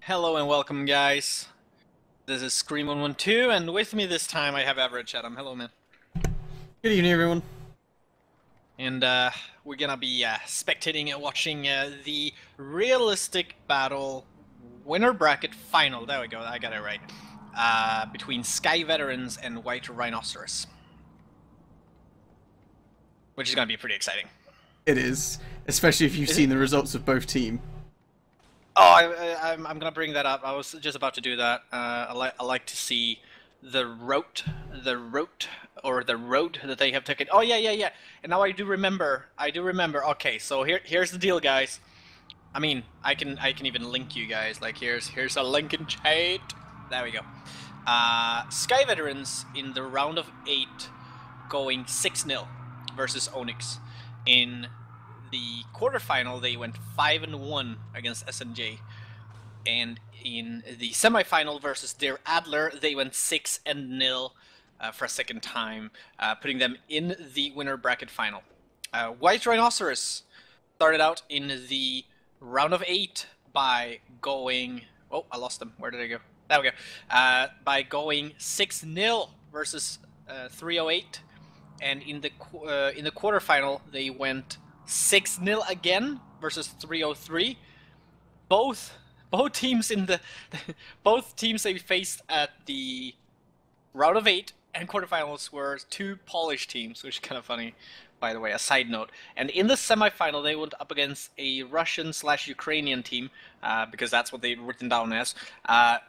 Hello and welcome, guys. This is Scream112, and with me this time I have Average Adam. Hello, man. Good evening, everyone. And we're gonna be spectating and watching the realistic battle winner bracket final. There we go, I got it right. Between Sky Veterans and White Rhinoceros. Which is gonna be pretty exciting. It is, especially if you've seen the results of both teams. Oh, I'm gonna bring that up. I was just about to do that. I like to see the route that they have taken. Oh yeah. And now I do remember. Okay, so here's the deal, guys. I mean, I can even link you guys. Like here's a link in chat. There we go. Sky Veterans in the round of 8, going 6-0 versus Onyx. In the quarterfinal, they went 5-1 against SNJ, and in the semifinal versus Der Adler, they went 6-0 for a second time, putting them in the winner bracket final. White Rhinoceros started out in the round of 8 by going... Oh, I lost them. Where did I go? There we go. By going 6-0 versus 308, and in the quarterfinal, they went 6-0 again versus 303. Both teams in the both teams they faced at the round of 8 and quarterfinals were two Polish teams, which is kind of funny, by the way, a side note. And in the semifinal, they went up against a Russian/Ukrainian team, because that's what they'd written down as,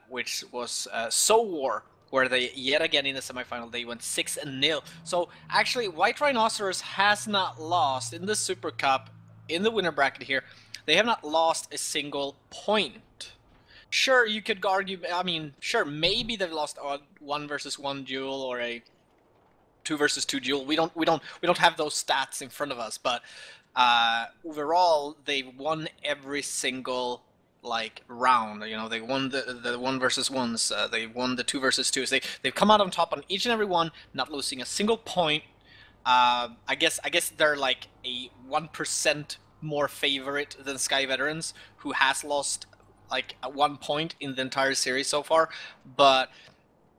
which was So War, where they, yet again in the semifinal, they went 6-0. So actually, White Rhinoceros has not lost in the Super Cup, in the winner bracket here. They have not lost a single point. Sure, you could argue, I mean, sure, maybe they've lost a 1 versus 1 duel or a 2 versus 2 duel. We don't have those stats in front of us, but overall, they've won every single round. You know, they won the 1 versus 1s, they won the 2 versus 2s. They've come out on top on each and every one, not losing a single point. I guess they're like a 1% more favorite than Sky Veterans, who has lost like 1 point in the entire series so far, but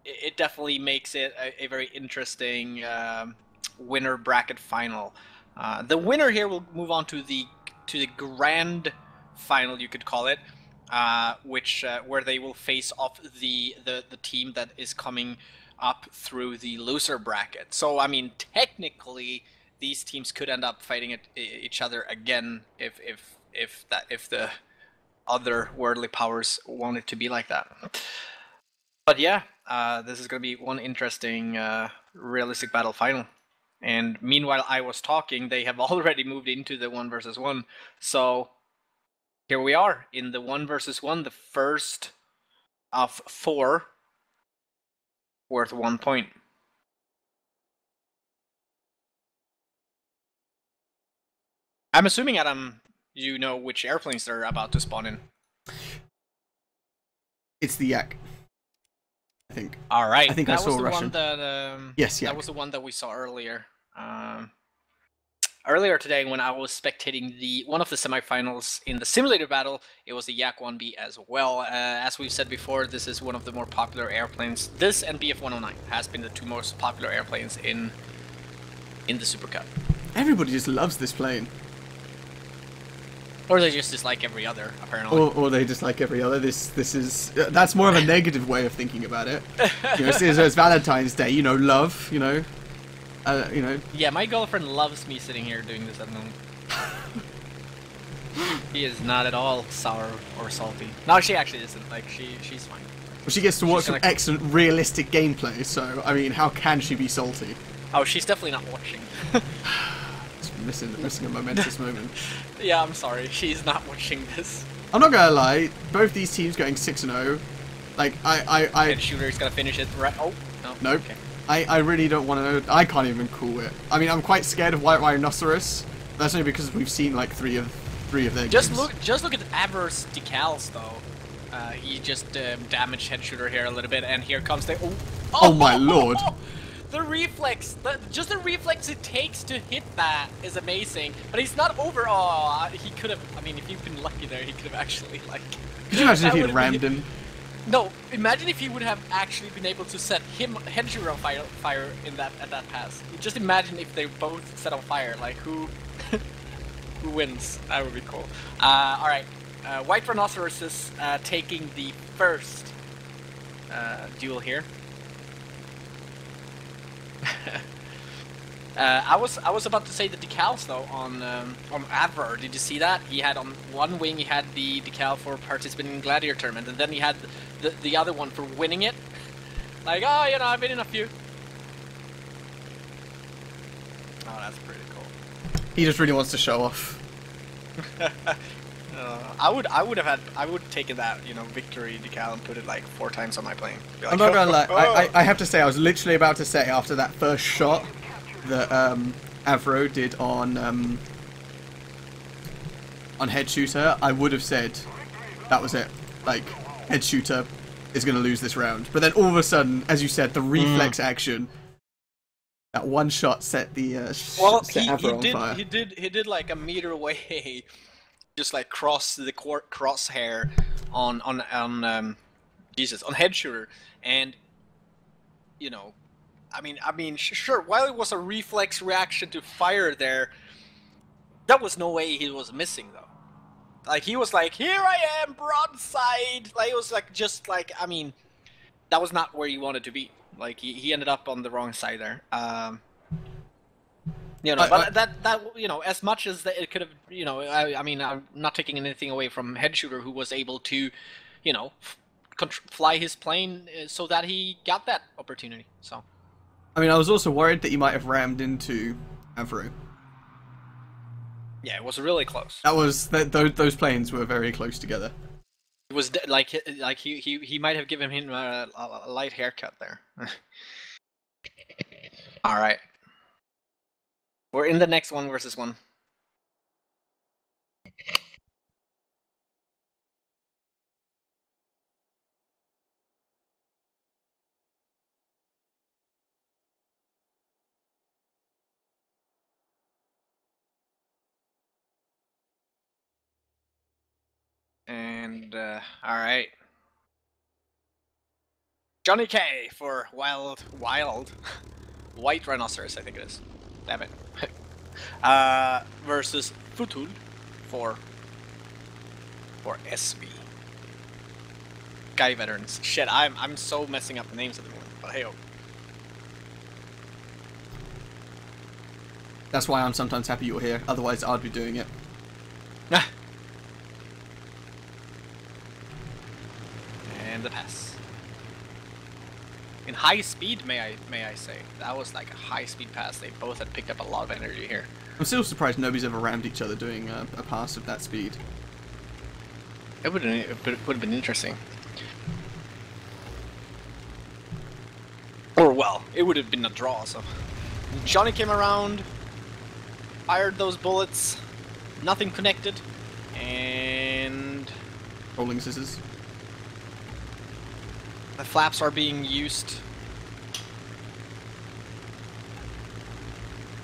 it definitely makes it a very interesting winner bracket final. The winner here will move on to the grand final, you could call it, which where they will face off the team that is coming up through the loser bracket. So I mean, technically, these teams could end up fighting each other again if the other worldly powers want it to be like that. But yeah, this is going to be one interesting realistic battle final. And meanwhile I was talking, they have already moved into the 1 versus 1. So here we are in the 1 versus 1, the first of 4 worth 1 point. I'm assuming, Adam, you know which airplanes they're about to spawn in. It's the Yak, I think. All right. I think I saw Russian. Yes, Yak. That was the one that we saw earlier. Earlier today, when I was spectating one of the semifinals in the simulator battle, it was the Yak 1B as well. As we've said before, this is one of the more popular airplanes. This and BF-109 has been the two most popular airplanes in the Super Cup. Everybody just loves this plane. Or they just dislike every other, apparently. Or they dislike every other. That's more of a negative way of thinking about it. You know, it's Valentine's Day. You know, love. You know. You know. Yeah, my girlfriend loves me sitting here doing this at the moment. He is not at all sour or salty. No, she actually isn't. Like she's fine. Well, she gets to watch some excellent, realistic gameplay. So I mean, how can she be salty? Oh, she's definitely not watching. Missing a momentous moment. Yeah, I'm sorry. She's not watching this. I'm not gonna lie. Both these teams going 6-0. Like And Shooter's gonna finish it right. Oh no. Nope. Okay. I really don't want to. I can't even call it. I mean, I'm quite scared of White Rhinoceros. That's only because we've seen like three of their games. Just look at Aver's decals though. He just damaged Head Shooter here a little bit, and here comes the. Oh my lord! the reflex, just the reflex it takes to hit that is amazing. But he's not over. Oh, he could have. I mean, if he'd been lucky there, he could have actually like. Could you imagine if he had rammed him? No, imagine if he would have actually been able to set him Henshiro fire in that at that pass. Just imagine if they both set on fire. Like who who wins? That would be cool. All right, White Rhinoceros is taking the first duel here. I was about to say the decals though on Avro. Did you see that? He had on one wing he had the decal for participating in Gladiator tournament, and then he had the other one for winning it. Like, oh, you know, I've been in a few. Oh, that's pretty cool. He just really wants to show off. I would have taken that, you know, victory decal and put it like 4 times on my plane. Like, I'm not gonna lie. I have to say, I was literally about to say after that first shot that Avro did on head shooter, I would have said that was it. Like, head shooter is gonna lose this round. But then all of a sudden, as you said, the reflex action. That one shot set the set Avro on fire. He did like a meter away. Just like cross the crosshair on Jesus on head shooter, and you know, I mean, sure. While it was a reflex reaction to fire there, that was no way he was missing though. Like he was like, here I am, broadside. Like it was like just like I mean, that was not where he wanted to be. Like he ended up on the wrong side there. You know, but that you know, as much as it could have, you know, I mean, I'm not taking anything away from head shooter who was able to, you know, fly his plane so that he got that opportunity. So, I mean, I was also worried that he might have rammed into Avro. Yeah, it was really close. That was those planes were very close together. It was like he might have given him a light haircut there. All right. We're in the next 1 versus 1. And all right. Johnny K for wild White Rhinoceros, I think it is. Damn it. Versus Futul for SB. Sky Veterans. Shit, I'm so messing up the names at the moment, but hey oh. That's why I'm sometimes happy you're here, otherwise I'd be doing it. And the pass. In high speed, may I say. That was like a high speed pass. They both had picked up a lot of energy here. I'm still surprised nobody's ever rammed each other doing a pass of that speed. It would have been interesting. Or well, it would have been a draw. So Johnny came around, fired those bullets, nothing connected, and Rolling scissors. The flaps are being used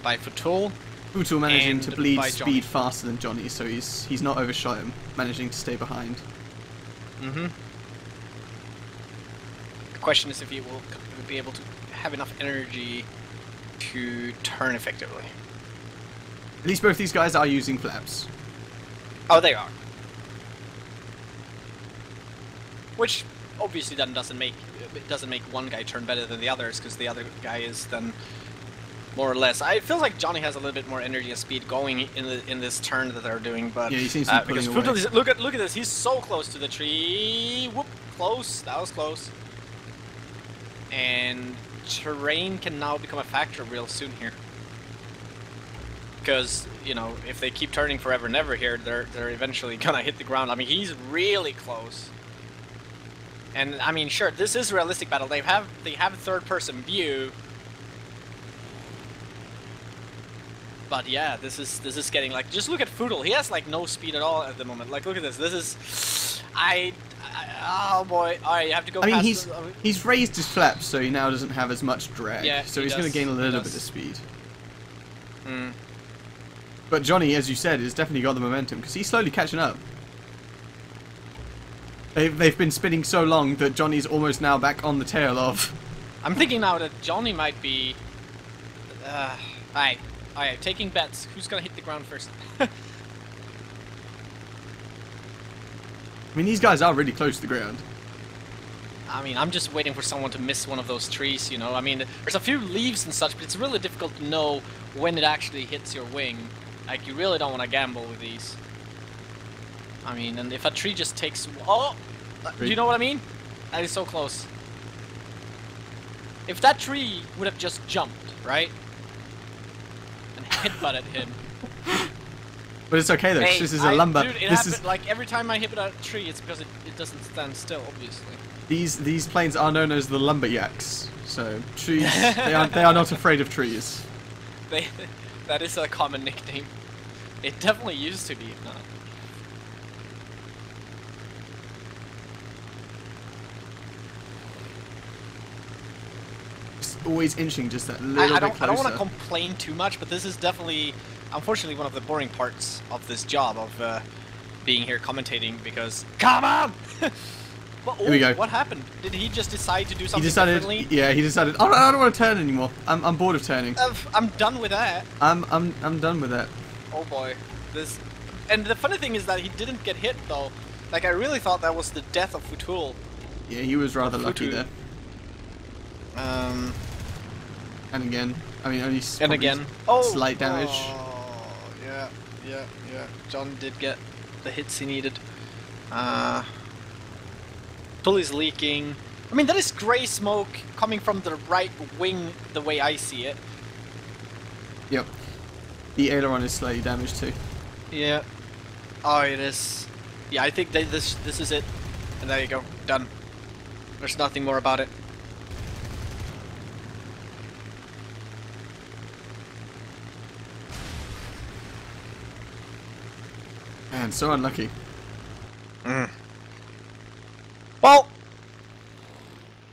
by Futul. Futul managing to bleed Johnny. speed faster than Johnny, so he's not overshot him, managing to stay behind. Mm-hmm. The question is if he will be able to have enough energy to turn effectively. At least both these guys are using flaps. Oh, they are. Which obviously then doesn't make one guy turn better than the others, because the other guy is then more or less. It feels like Johnny has a little bit more energy and speed going in this turn that they're doing, but yeah, he seems to be because look at this, he's so close to the tree. Whoop, close. That was close. And terrain can now become a factor real soon here, because you know if they keep turning forever and ever here, they're eventually gonna hit the ground. I mean, he's really close. And I mean, sure, this is a realistic battle. They have a third-person view, but yeah, this is getting like, just look at Futul. He has like no speed at all at the moment. Like, look at this. This is, oh boy. Alright, you have to go I mean, past he's raised his flaps, so he now doesn't have as much drag. Yeah, so he he's going to does. gain a He little does. bit of speed. Hmm. But Johnny, as you said, has definitely got the momentum because he's slowly catching up. They've been spinning so long that Johnny's almost now back on the tail of. I'm thinking now that Johnny might be. Alright, taking bets. Who's gonna hit the ground first? I mean, these guys are really close to the ground. I mean, I'm just waiting for someone to miss one of those trees, you know? I mean, there's a few leaves and such, but it's really difficult to know when it actually hits your wing. Like, you really don't want to gamble with these. I mean, and if a tree just takes... Oh! Do you know what I mean? That is so close. If that tree would have just jumped, right? And headbutted him. But it's okay though, 'cause Hey, this is a lumber. Dude, it this happened, is like, every time I hit a tree, it's because it doesn't stand still, obviously. these planes are known as the lumberyaks. So trees, they are not afraid of trees. That is a common nickname. It definitely used to be, if not. Just always inching just that little bit closer. I don't want to complain too much, but this is definitely, unfortunately, one of the boring parts of this job of being here commentating. Because come on! But, Here we go. What happened? Did he just decide to do something He decided, differently? yeah, he decided. Oh, I don't want to turn anymore. I'm bored of turning. I'm done with that. I'm done with that. Oh boy, this. And the funny thing is that he didn't get hit though. Like I really thought that was the death of Futul. Yeah, he was rather lucky there. And again, I mean, only slight damage. Oh, yeah. John did get the hits he needed. Tully's leaking. I mean, that is grey smoke coming from the right wing, the way I see it. Yep. The aileron is slightly damaged too. Yeah. Oh, it is. Yeah, I think that this is it. And there you go. Done. There's nothing more about it. Man, so unlucky. Well,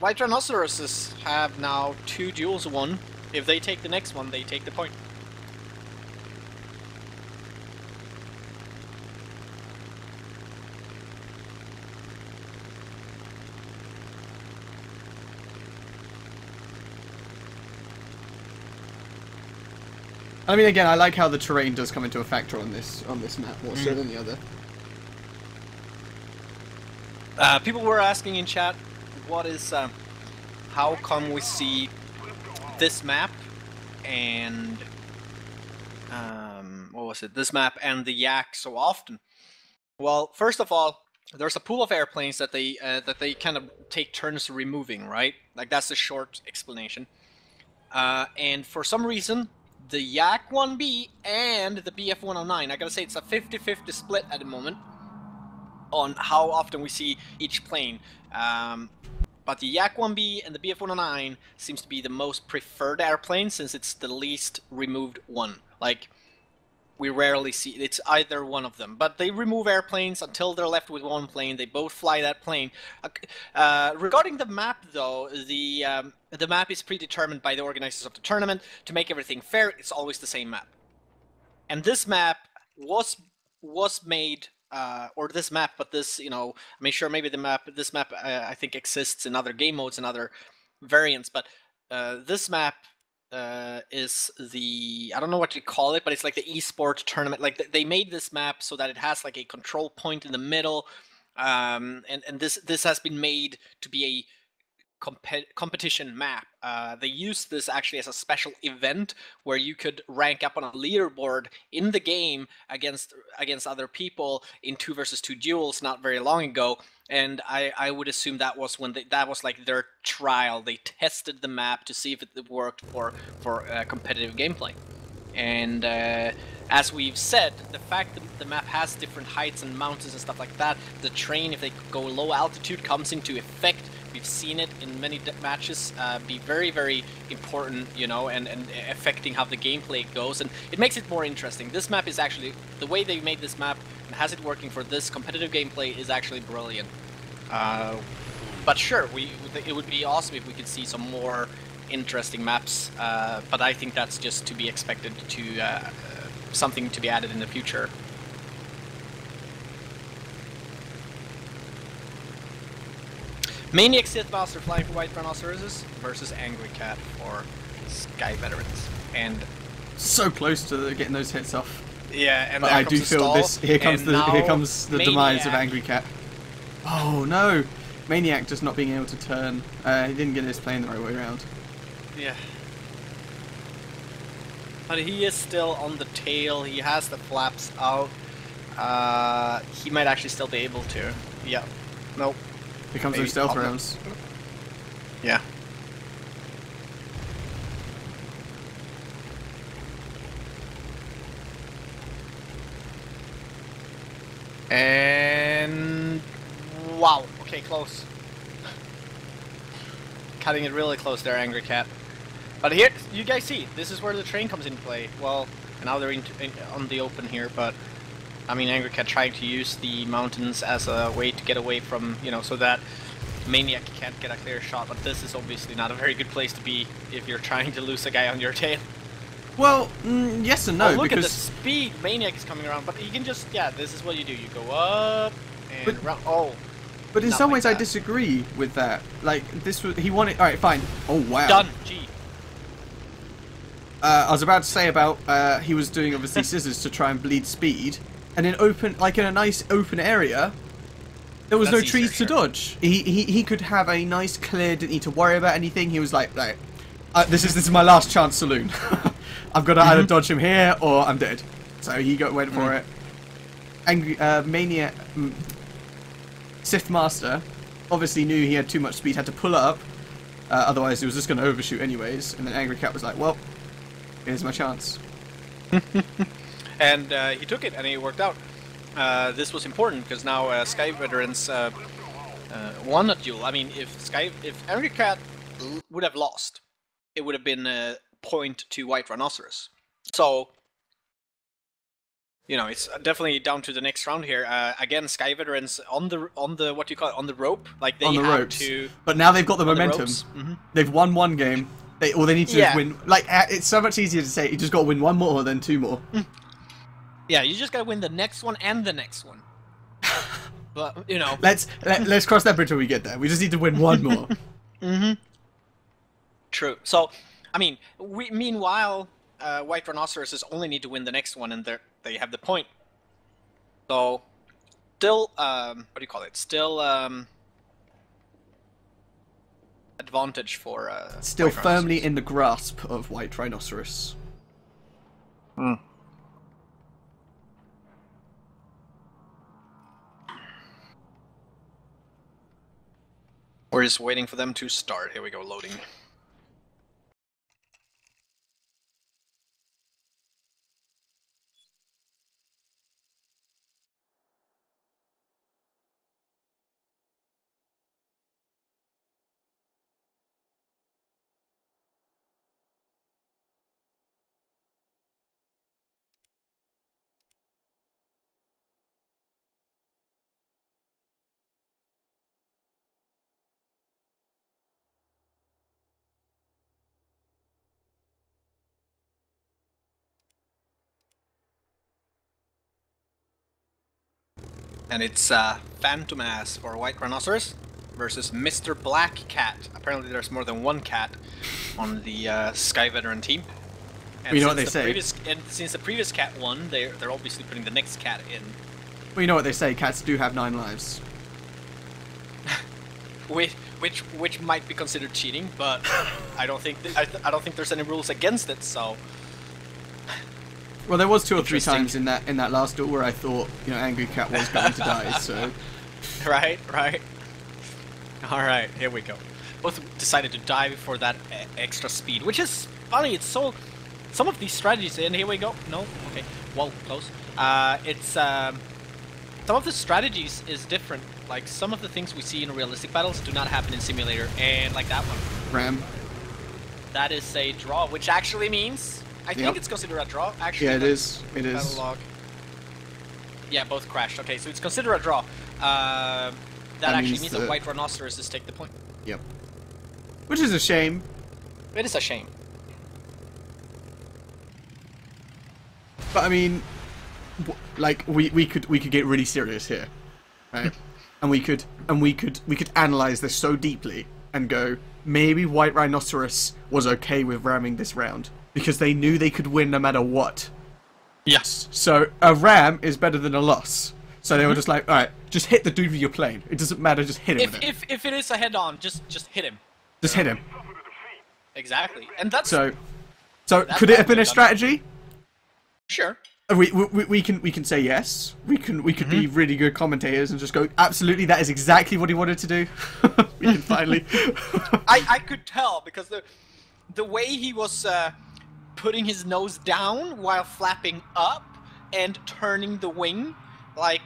White Rhinoceroses have now 2 duels won. If they take the next one, they take the point. I mean, again, I like how the terrain does come into a factor on this map more so than the other. People were asking in chat, what is, how come we see this map and, what was it? This map and the Yak so often? Well, first of all, there's a pool of airplanes that they kind of take turns removing, right? Like that's the short explanation. And for some reason, the Yak 1B and the BF-109, I gotta say it's a 50-50 split at the moment on how often we see each plane. But the Yak 1B and the BF-109 seems to be the most preferred airplane since it's the least removed one. Like, we rarely see, it's either one of them. But they remove airplanes until they're left with one plane. They both fly that plane. Regarding the map, though, the map is predetermined by the organizers of the tournament. To make everything fair, it's always the same map. And this map was made, or this map, but this, you know, I mean, sure, maybe this map, I think exists in other game modes and other variants, but this map is the, I don't know what you call it, but it's like the esport tournament. Like they made this map so that it has like a control point in the middle, and this has been made to be a competition map. They used this actually as a special event where you could rank up on a leaderboard in the game against other people in 2 versus 2 duels not very long ago. And I would assume that was when that was like their trial. They tested the map to see if it worked for competitive gameplay. And as we've said, the fact that the map has different heights and mountains and stuff like that, the terrain, if they go low altitude, comes into effect We've seen it in many matches be very, very important, you know, and affecting how the gameplay goes, and it makes it more interesting. This map is actually, the way they made this map and has it working for this competitive gameplay is actually brilliant. But sure, it would be awesome if we could see some more interesting maps, but I think that's just to be expected, to something to be added in the future. Maniac Sith Master flying for White Rhinoceroses versus Angry Cat for Sky Veterans. And so close to getting those hits off. Yeah, and but I do feel this. Here comes the demise of Angry Cat. Oh no! Maniac just not being able to turn. He didn't get his plane the right way around. Yeah. But he is still on the tail. He has the flaps out. He might actually still be able to. Yeah. Nope. Here comes those stealth rounds. Yeah. And wow. Okay, close. Cutting it really close there, Angry Cat. But here, you guys see, this is where the train comes into play. Well, now they're on the open here, but I mean, Angry Cat trying to use the mountains as a way to get away from, you know, so that Maniac can't get a clear shot. But this is obviously not a very good place to be if you're trying to lose a guy on your tail. Well, yes and no. Oh, look because at the speed Maniac is coming around, but you can just, yeah, this is what you do. You go up and around. Oh. But in some ways, I disagree with that. Like, this was, he wanted, alright, fine. Oh, wow. Done, G. I was about to say about, he was doing, obviously, scissors to try and bleed speed. And in open, like in a nice open area, there was no trees to dodge. He could have a nice clear, didn't need to worry about anything. He was like, this is my last chance saloon. I've got to either dodge him here or I'm dead. So he went for it. Angry Maniac Sith Master obviously knew he had too much speed, had to pull up. Otherwise, he was just going to overshoot anyways. And then Angry Cat was like, well, here's my chance. And he took it, and it worked out. This was important because now Sky Veterans won a duel. I mean, if Angry Cat would have lost, it would have been a point to White Rhinoceros. So, you know, it's definitely down to the next round here. Again, Sky Veterans on the what do you call it, on the rope, like they have to. But now they've got the momentum. They've won one game. All they need to do is win. Like, it's so much easier to say you just got to win one more than two more. Yeah, you just gotta win the next one and the next one. But you know, let's cross that bridge when we get there. We just need to win one more. True. So, I mean, meanwhile, White Rhinoceroses only need to win the next one, and they have the point. So, still, what do you call it? Still, advantage for. Still firmly in the grasp of White Rhinoceros. We're just waiting for them to start. Here we go, loading. And it's Phantom Ass for White Rhinoceros versus Mr. Black Cat. Apparently there's more than one cat on the Sky Veteran team. And you know what they say. And since the previous cat won, they're obviously putting the next cat in. Well, you know what they say, cats do have 9 lives. which might be considered cheating, but I don't think I don't think there's any rules against it, so... Well, there was 2 or 3 times in that last duel where I thought, you know, Angry Cat was going to die, so... Right. Alright, here we go. Both decided to die before that extra speed, which is funny, it's so... Some of these strategies, and here we go. No? Okay. Well, close. It's some of the strategies is different. Like some of the things we see in realistic battles do not happen in simulator, and like that one. Ram. That is a draw, which actually means I think it's considered a draw. Actually, yeah, it is. It battle is. log. Yeah, both crashed. Okay, so it's considered a draw. That actually means that White Rhinoceroses take the point. Yep. Which is a shame. It is a shame. But I mean, like we could get really serious here, right? and we could analyze this so deeply and go, maybe White Rhinoceros was okay with ramming this round because they knew they could win no matter what. Yes. So a ram is better than a loss. So they were just like, all right, just hit the dude with your plane. It doesn't matter, just hit him. If it is a head-on, just hit him. Just hit him. Exactly, and that's so could it have been a strategy? Sure. We can say yes. We could be really good commentators and just go, absolutely, that is exactly what he wanted to do. We can finally. I could tell because the way he was putting his nose down while flapping up and turning the wing, like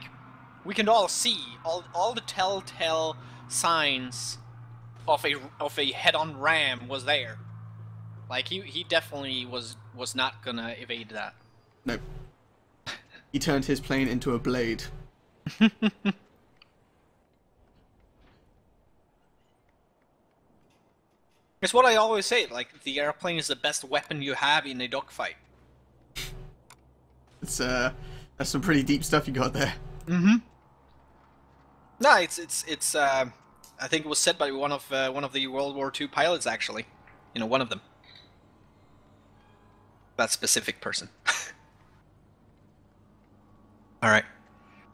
we can all see all the telltale signs of a head-on ram was there. Like he definitely was not gonna evade that. Nope. He turned his plane into a blade. It's what I always say, like, the airplane is the best weapon you have in a dogfight. It's that's some pretty deep stuff you got there. Mm-hmm. No, it's I think it was said by one of the World War II pilots, actually. You know, one of them. That specific person. Alright.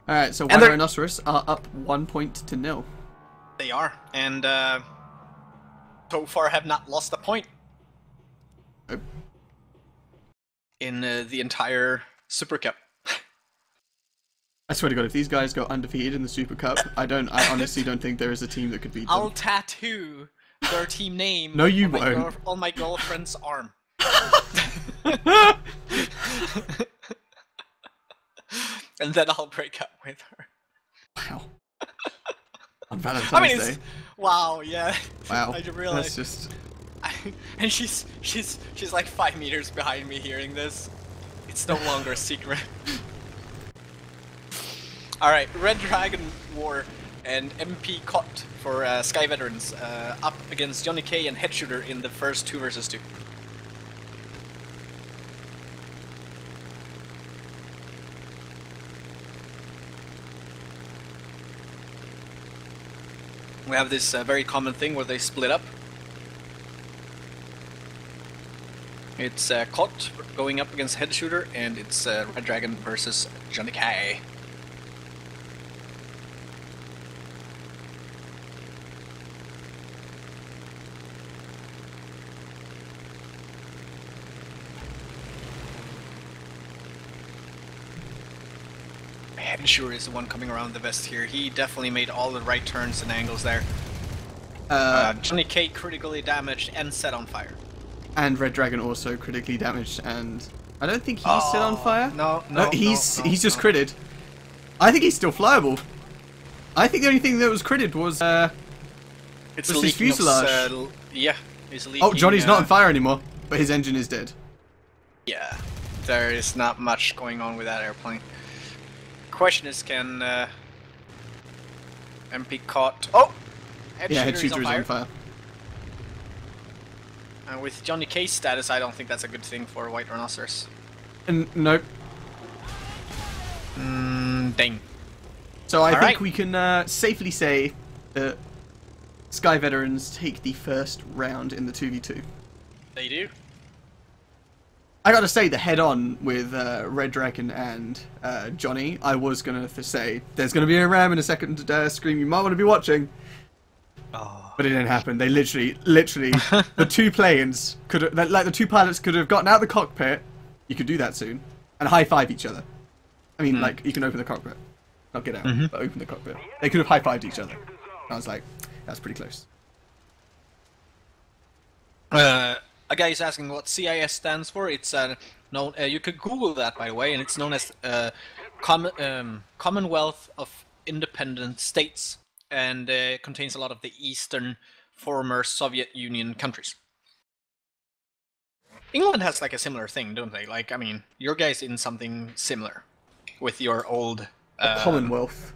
Alright, so White Rhinoceros are up 1-0. They are, and so far have not lost a point. Nope. In the entire Super Cup. I swear to God, if these guys go undefeated in the Super Cup, I honestly don't think there is a team that could beat them. I'll tattoo their team name no, you won't. On my girlfriend's arm. And then I'll break up with her. Wow. On Valentine's Day. Wow, yeah. Wow. I just realized. That's just... And she's like 5 meters behind me hearing this. It's no longer a secret. Alright, Red Dragon War and MP Cot for Sky Veterans up against Johnny K and Headshooter in the first 2 versus 2. We have this very common thing where they split up. It's Cot going up against Headshooter, and it's Red Dragon versus Johnny K. Headshooter is the one coming around the vest here. He definitely made all the right turns and angles there. Johnny K critically damaged and set on fire. And Red Dragon also critically damaged, and I don't think he's set on fire. No, he's just critted. I think he's still flyable. I think the only thing that was critted was his fuselage. Yeah, he's leaking. Oh, Johnny's not on fire anymore, but his engine is dead. Yeah, there is not much going on with that airplane. Question is, can MP Caught? Oh, Headshooter is on fire. And with Johnny K's status, I don't think that's a good thing for White Rhinoceros. Nope. Dang. So I think we can safely say that Sky Veterans take the first round in the 2v2. They do. I gotta say, the head-on with Red Dragon and Johnny, I was gonna say, there's gonna be a ram in a second screen you might want to be watching. Oh. But it didn't happen. They literally, the 2 planes could have, like the 2 pilots could have gotten out of the cockpit. You could do that soon, and high-five each other. I mean, like, you can open the cockpit. Not get out, but open the cockpit. They could have high-fived each other. I was like, that's pretty close. A guy is asking what CIS stands for. It's known. You could Google that, by the way, and it's known as Commonwealth of Independent States, and contains a lot of the eastern former Soviet Union countries. England has like a similar thing, don't they? Like, I mean, your guys in something similar with your old Commonwealth.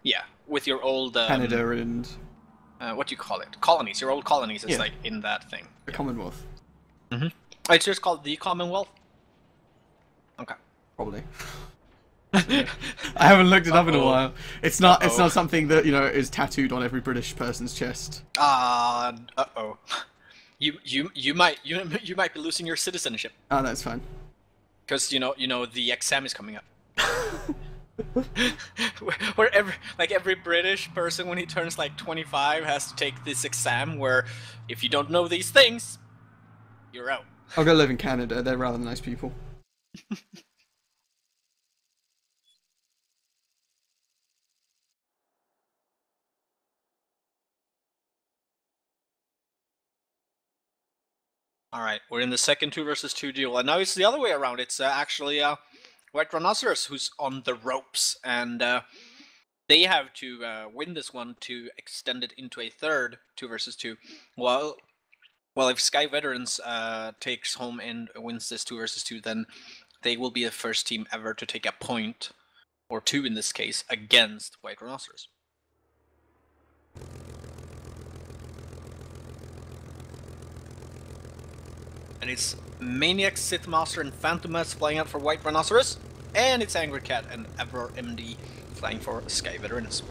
Yeah, with your old Canada and what do you call it? Colonies. Your old colonies is like in that thing. The Commonwealth. Mm-hmm. It's just called the Commonwealth. Okay. Probably. I haven't looked it up in a while. It's not. It's not something that is tattooed on every British person's chest. Uh-oh. You might be losing your citizenship. Oh, that's fine. Because the exam is coming up. Where every British person when he turns like 25 has to take this exam where if you don't know these things, you're out. I'll go live in Canada. They're rather nice people. Alright, we're in the second 2 versus 2 duel, and now it's the other way around. It's actually White Rhinoceros who's on the ropes, and they have to win this one to extend it into a third 2 versus 2. Well, if Sky Veterans takes home and wins this 2 versus 2, then they will be the first team ever to take a point, or 2 in this case, against White Rhinoceros. And it's Maniac, Sith Master, and Phantomas flying out for White Rhinoceros, and it's Angry Cat and Ever MD flying for Sky Veterans.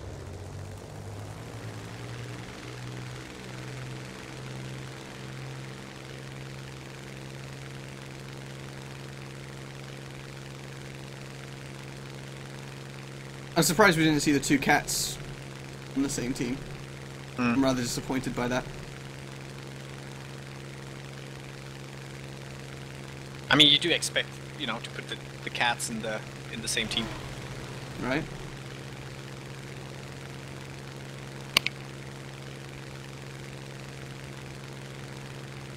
I'm surprised we didn't see the 2 cats on the same team. I'm rather disappointed by that. I mean, you do expect, to put the cats in the same team, right?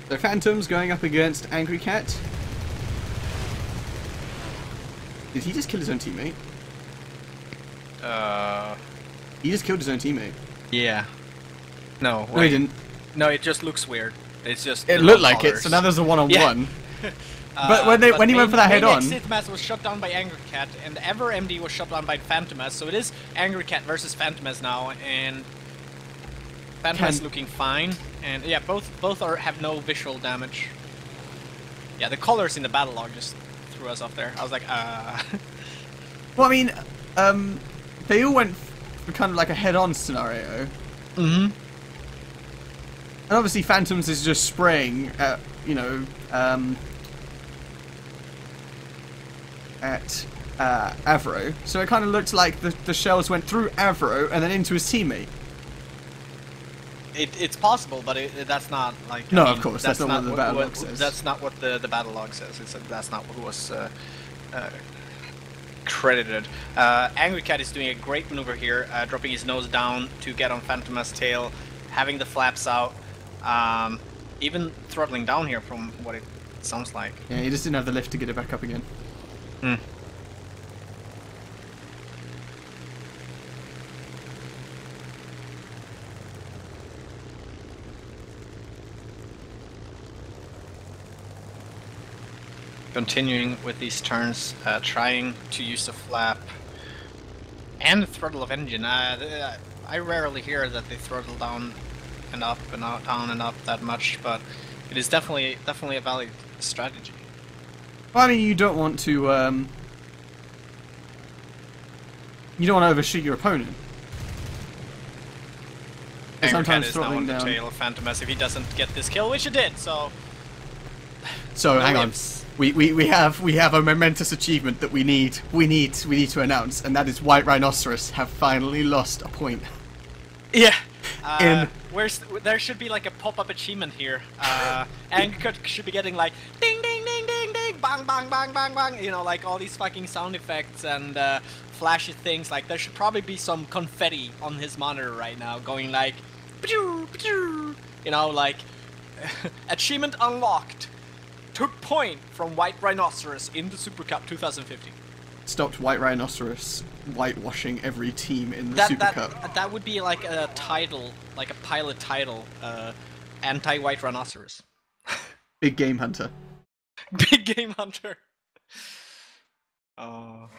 So Phantom's going up against Angry Cat. Did he just kill his own teammate? He just killed his own teammate. Yeah. No. No, he didn't. No, it just looks weird. It's just. It looked like it. So now there's a one-on-one. Yeah. But when he went for that head-on... Sith Master was shot down by Angry Cat, and Ever MD was shot down by Phantomas, so it is Angry Cat versus Phantomas now, and Phantomas looking fine, and yeah, both have no visual damage. Yeah, the colors in the battle log just threw us off there. I was like, Well, I mean, they all went for kind of like a head-on scenario. Mm-hmm. And obviously Phantoms is just spraying at, at Avro, so it kind of looked like the shells went through Avro and then into his teammate. It's possible, but that's not like. No, of course, that's not what the battle log says. That's not what the battle log says. That's not what was credited. Angry Cat is doing a great maneuver here, dropping his nose down to get on Phantomas' tail, having the flaps out, even throttling down here from what it sounds like. Yeah, he just didn't have the lift to get it back up again. Continuing with these turns, trying to use the flap and the throttle of engine. I rarely hear that they throttle down and up and out, down and up that much, but it is definitely a valid strategy. Well, I mean, you don't want to overshoot your opponent. Sometimes throttling down. Tail of Phantomas if he doesn't get this kill, which he did. So hang on. We have a momentous achievement that we need to announce, and that is White Rhinoceros have finally lost a point. Yeah. There should be like a pop-up achievement here. Angry should be getting like ding ding ding ding ding, bang bang bang bang bang. Like all these fucking sound effects and flashy things. Like there should probably be some confetti on his monitor right now, going like, like achievement unlocked. Took point from White Rhinoceros in the Super Cup 2015. stopped White Rhinoceros whitewashing every team in the Super Cup. That would be like a title, like a pilot title, anti-White Rhinoceros. Big Game Hunter. Big Game Hunter. Oh.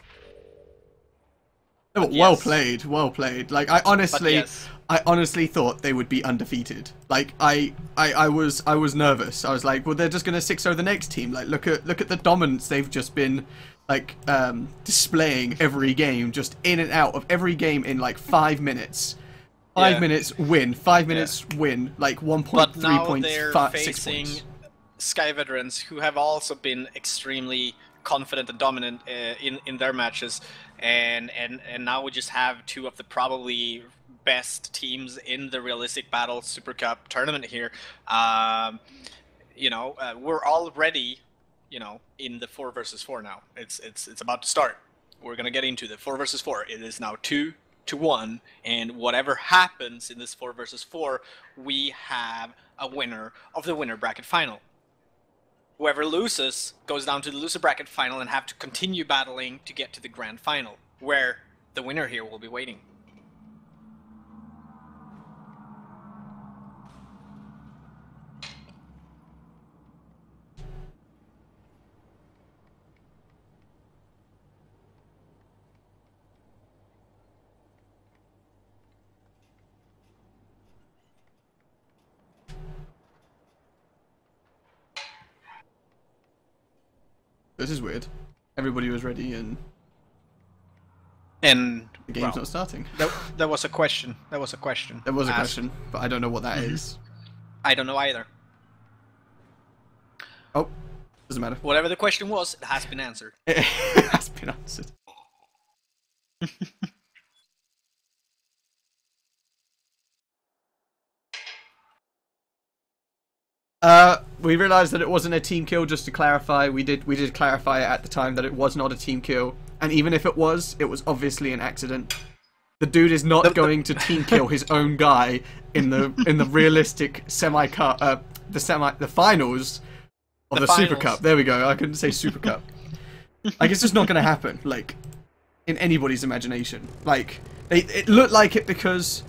Well played, well played. Like I honestly thought they would be undefeated. Like I was nervous. I was like, well, they're just gonna 6-0 the next team. Like look at the dominance they've just been like displaying every game, just in and out of every game in like 5 minutes. 5 minutes win, 5 minutes win, like 1.3 points, they're 6 points. Sky Veterans, who have also been extremely confident and dominant in their matches, and now we just have two of the probably best teams in the realistic battle Super Cup tournament here. You know, we're already, you know, in the 4 versus 4 now. It's about to start. We're gonna get into the 4 versus 4. It is now 2-1, and whatever happens in this 4 versus 4, we have a winner of the winner bracket final. Whoever loses goes down to the loser bracket final and have to continue battling to get to the grand final, where the winner here will be waiting. This is weird. Everybody was ready and the game's not starting. There was a question. There was a question. There was a question, but I don't know what that is. I don't know either. Oh, doesn't matter. Whatever the question was, it has been answered. It has been answered. We realised that it wasn't a team kill, just to clarify. We did clarify at the time that it was not a team kill. And even if it was obviously an accident. The dude is not going to team kill his own guy in the realistic the finals of the Super Cup. There we go. I couldn't say Super Cup. Like, it's just not going to happen, like, in anybody's imagination. Like, it looked like it because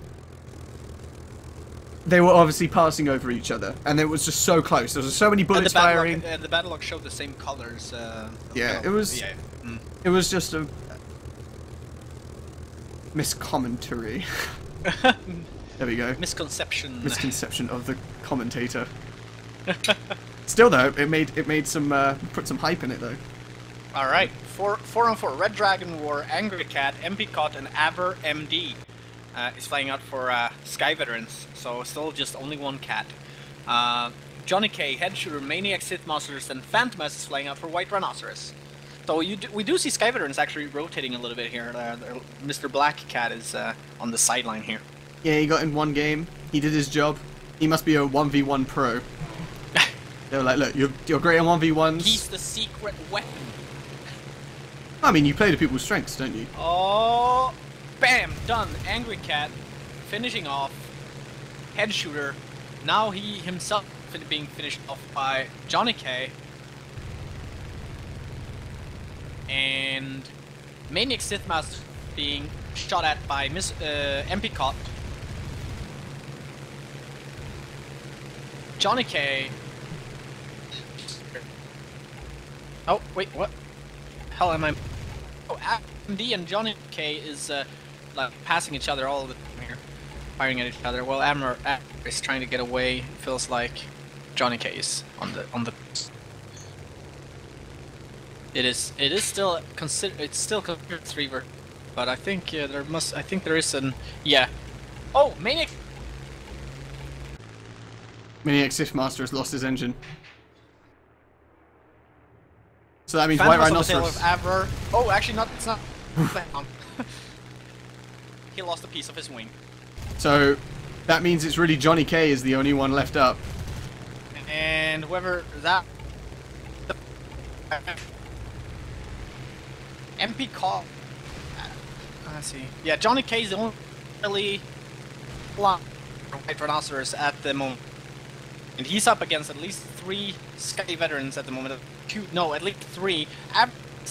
they were obviously passing over each other, and it was just so close. There was so many bullets firing. The battle log showed the same colors. Yeah, it was. Yeah. It was just a miscommentary. There we go. Misconception. Misconception of the commentator. Still though, it made some put some hype in it though. All right, 4-on-4. Red Dragon War, Angry Cat, MP Cot, and Aver MD. Is flying out for Sky Veterans, so still just only one cat. Johnny K, Head Shooter, Maniac, Sith Monsters, and Phantomas is flying out for White Rhinoceros. So we do see Sky Veterans actually rotating a little bit here. Mr. Black Cat is on the sideline here. Yeah, he got in one game. He did his job. He must be a 1v1 pro. They were like, look, you're great on 1v1s. He's the secret weapon. I mean, you play to people's strengths, don't you? Oh... Bam! Done. Angry Cat finishing off Head Shooter. Now he himself being finished off by Johnny K. And Maniac Sith Master being shot at by MP Cot. Johnny K. Oh, wait, what? Hell am I? Oh, MD and Johnny K is like passing each other all the time here, firing at each other. Well, Amber is trying to get away. Feels like Johnny K is on the. It is still considered 3-versus, but I think there is an Oh, Maniac Sith Master has lost his engine. So that means White Rhinoceros. Oh, actually, not. It's not. He lost a piece of his wing. So that means it's really Johnny K is the only one left up. And whoever that. MP call. Let's see. Yeah, Johnny K is the only really White Rhinoceros at the moment. And he's up against at least 3 Sky Veterans at the moment. At least 3.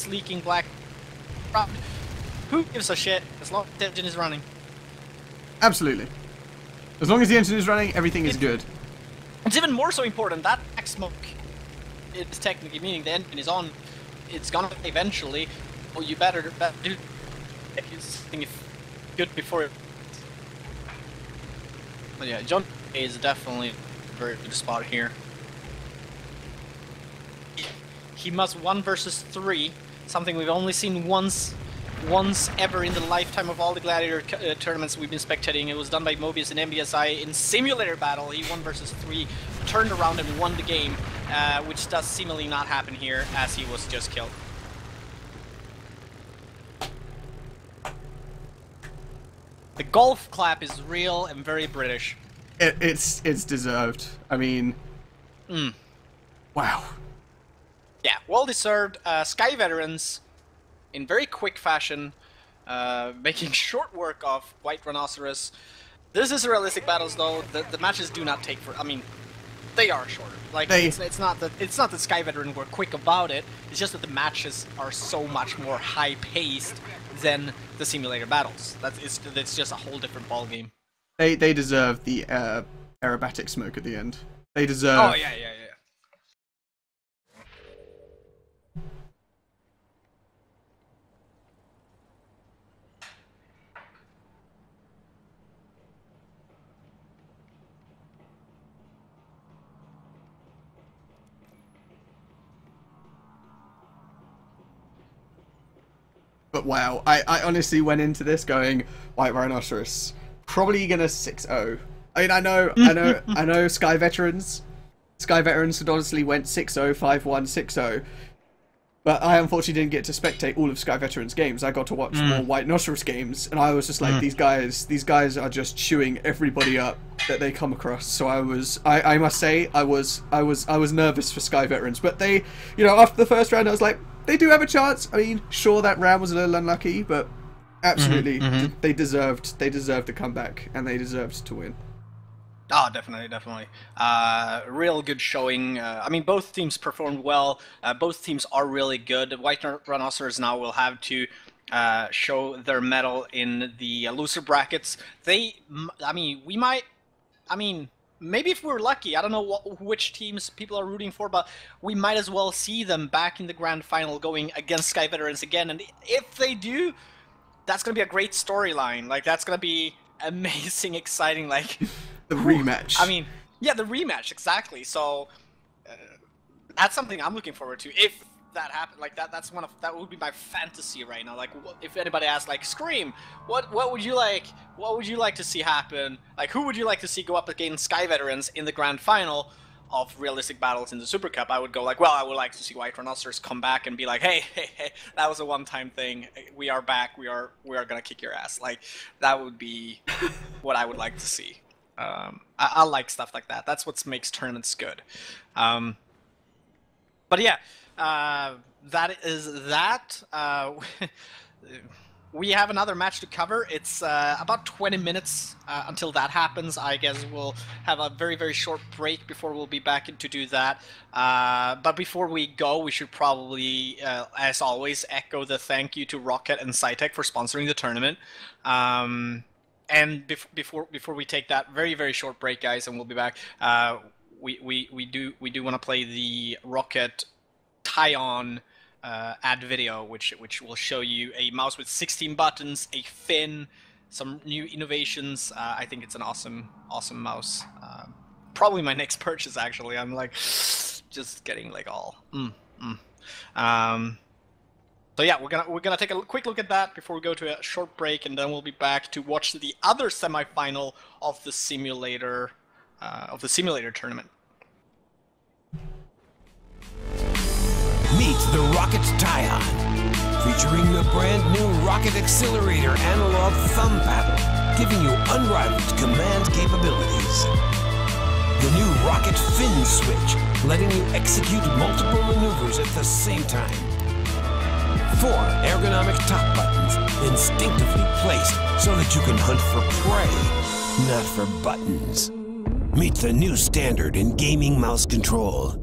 Leaking Black round. Who gives a shit as long as the engine is running? Absolutely. As long as the engine is running, everything is good. It's even more so important that black smoke is technically meaning the engine is on. It's gonna eventually. Well, you better do something good before it. But yeah, John is definitely a very good spot here. He must 1 versus 3, something we've only seen once ever in the lifetime of all the Gladiator tournaments we've been spectating. It was done by Mobius and MBSI in simulator battle. He 1 versus 3, turned around and won the game, which does seemingly not happen here, as he was just killed. The golf clap is real and very British. It's deserved. I mean, wow. Yeah, well deserved. Sky Veterans, in very quick fashion, making short work of White Rhinoceros. This is realistic battles, though. The matches do not take for. I mean, they are shorter. Like it's not that Sky Veteran were quick about it. It's just that the matches are so much more high paced than the simulator battles. It's just a whole different ball game. They deserve the aerobatic smoke at the end. They deserve. Oh yeah. But wow, I honestly went into this going, White Rhinoceros, probably gonna 6-0. I mean, I know Sky Veterans had honestly went 6-0, 5-1, 6-0. But I unfortunately didn't get to spectate all of Sky Veterans games. I got to watch more White Rhinoceros games, and I was just like, these guys are just chewing everybody up that they come across. So I must say, I was nervous for Sky Veterans, but they, you know, after the first round, I was like, they do have a chance. I mean, sure, that round was a little unlucky, but absolutely, they deserved to come back, and they deserved to win. Oh, definitely. Real good showing. I mean, both teams performed well. Both teams are really good. White Rhinoceros now will have to show their mettle in the loser brackets. Maybe if we're lucky, I don't know which teams people are rooting for, but we might as well see them back in the grand final going against Sky Veterans again. And if they do, that's going to be a great storyline. Like, that's going to be amazing, exciting, like... The rematch. I mean, yeah, the rematch, exactly. So, that's something I'm looking forward to. If that happened, like, that would be my fantasy right now. Like, if anybody asks, like, Scream, what would you like to see happen? Like, who would you like to see go up against Sky Veterans in the grand final of realistic battles in the Super Cup? I would go like, well, I would like to see White Rhinoceros come back and be like, hey, that was a one-time thing. We are back. We are gonna kick your ass. Like, that would be what I would like to see. I like stuff like that. That's what makes tournaments good. But yeah, that is that. We have another match to cover. It's about 20 minutes until that happens. I guess we'll have a very, very short break before we'll be back to do that. But before we go, we should probably, as always, echo the thank you to Rocket and Cytec for sponsoring the tournament. And before we take that very, very short break, guys, and we'll be back, we do want to play the Rocket tie-on ad video, which will show you a mouse with 16 buttons, a fin, some new innovations. I think it's an awesome mouse. Probably my next purchase, actually. I'm like just getting like all. So yeah, we're gonna take a quick look at that before we go to a short break, and then we'll be back to watch the other semifinal of the simulator tournament. Meet the Rocket Tie-On, featuring the brand new Rocket Accelerator analog thumb paddle, giving you unrivaled command capabilities. The new Rocket Fin Switch, letting you execute multiple maneuvers at the same time. 4 ergonomic top buttons, instinctively placed so that you can hunt for prey, not for buttons. Meet the new standard in gaming mouse control.